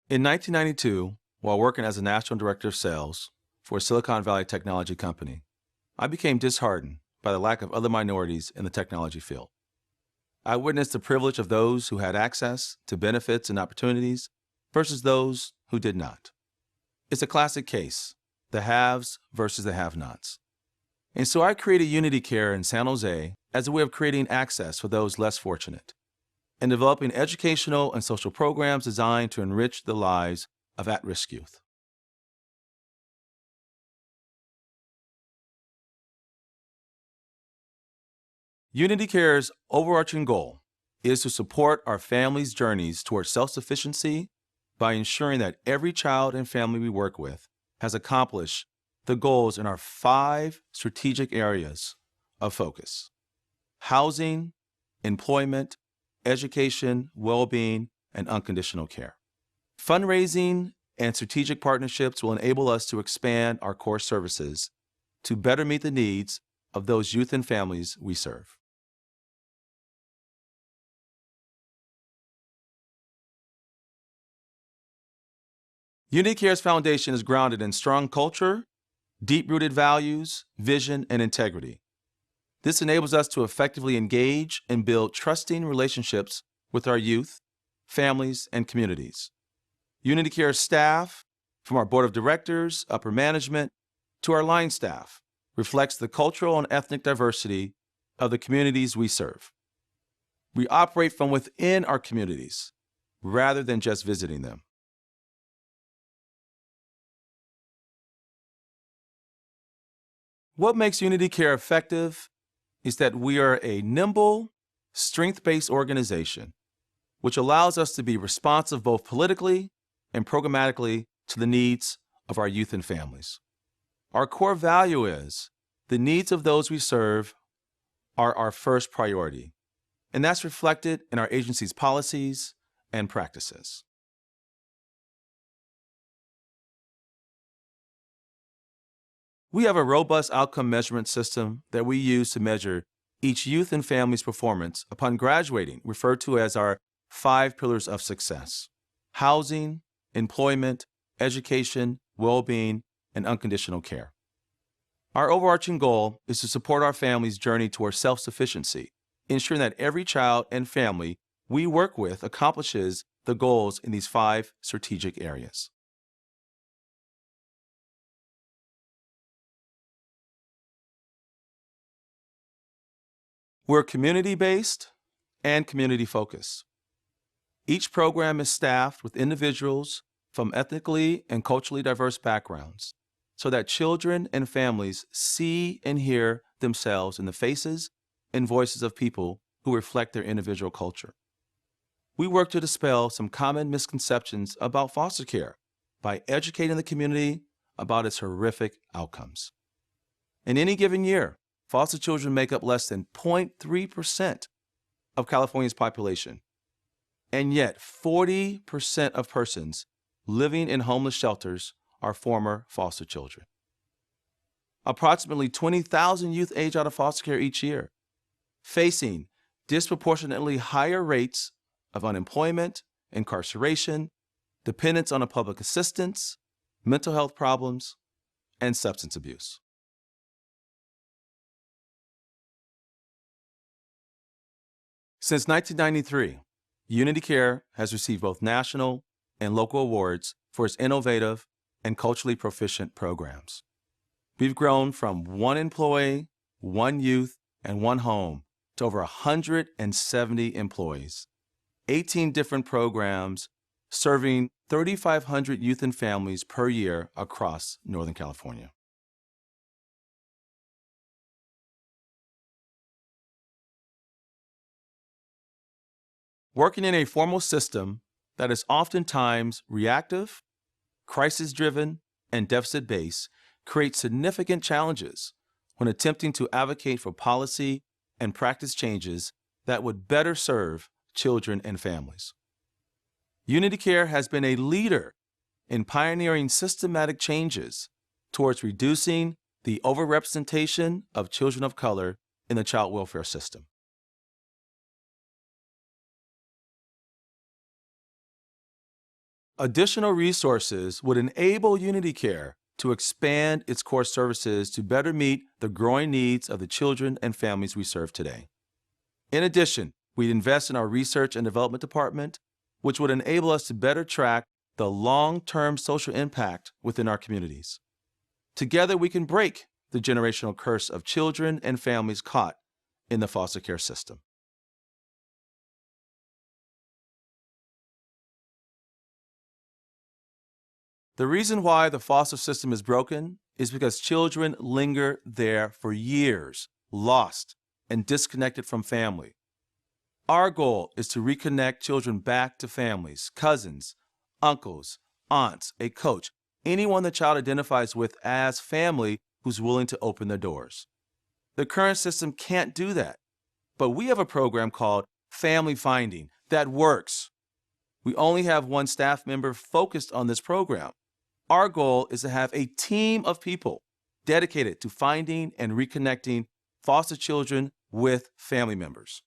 In 1992, while working as a national director of sales for a Silicon Valley technology company, I became disheartened by the lack of other minorities in the technology field. I witnessed the privilege of those who had access to benefits and opportunities versus those who did not. It's a classic case, the haves versus the have-nots. And so I created Unity Care in San Jose as a way of creating access for those less fortunate and developing educational and social programs designed to enrich the lives of at-risk youth. Unity Care's overarching goal is to support our families' journeys towards self-sufficiency by ensuring that every child and family we work with has accomplished the goals in our 5 strategic areas of focus: housing, employment, education, well-being, and unconditional care. Fundraising and strategic partnerships will enable us to expand our core services to better meet the needs of those youth and families we serve. Unity Care's foundation is grounded in strong culture, deep-rooted values, vision, and integrity. This enables us to effectively engage and build trusting relationships with our youth, families, and communities. Unity Care staff, from our board of directors, upper management, to our line staff, reflects the cultural and ethnic diversity of the communities we serve. We operate from within our communities rather than just visiting them. What makes Unity Care effective is that we are a nimble, strength-based organization, which allows us to be responsive both politically and programmatically to the needs of our youth and families. Our core value is the needs of those we serve are our first priority, and that's reflected in our agency's policies and practices. We have a robust outcome measurement system that we use to measure each youth and family's performance upon graduating, referred to as our 5 pillars of success: housing, employment, education, well-being, and unconditional care. Our overarching goal is to support our families' journey towards self-sufficiency, ensuring that every child and family we work with accomplishes the goals in these 5 strategic areas. We're community-based and community-focused. Each program is staffed with individuals from ethnically and culturally diverse backgrounds so that children and families see and hear themselves in the faces and voices of people who reflect their individual culture. We work to dispel some common misconceptions about foster care by educating the community about its horrific outcomes. In any given year, foster children make up less than 0.3% of California's population, and yet 40% of persons living in homeless shelters are former foster children. Approximately 20,000 youth age out of foster care each year, facing disproportionately higher rates of unemployment, incarceration, dependence on public assistance, mental health problems, and substance abuse. Since 1993, Unity Care has received both national and local awards for its innovative and culturally proficient programs. We've grown from 1 employee, 1 youth, and 1 home to over 170 employees, 18 different programs serving 3,500 youth and families per year across Northern California. Working in a formal system that is oftentimes reactive, crisis-driven, and deficit-based creates significant challenges when attempting to advocate for policy and practice changes that would better serve children and families. Unity Care has been a leader in pioneering systematic changes towards reducing the overrepresentation of children of color in the child welfare system. Additional resources would enable Unity Care to expand its core services to better meet the growing needs of the children and families we serve today. In addition, we'd invest in our research and development department, which would enable us to better track the long-term social impact within our communities. Together, we can break the generational curse of children and families caught in the foster care system. The reason why the foster system is broken is because children linger there for years, lost and disconnected from family. Our goal is to reconnect children back to families, cousins, uncles, aunts, a coach, anyone the child identifies with as family who's willing to open their doors. The current system can't do that, but we have a program called Family Finding that works. We only have one staff member focused on this program. Our goal is to have a team of people dedicated to finding and reconnecting foster children with family members.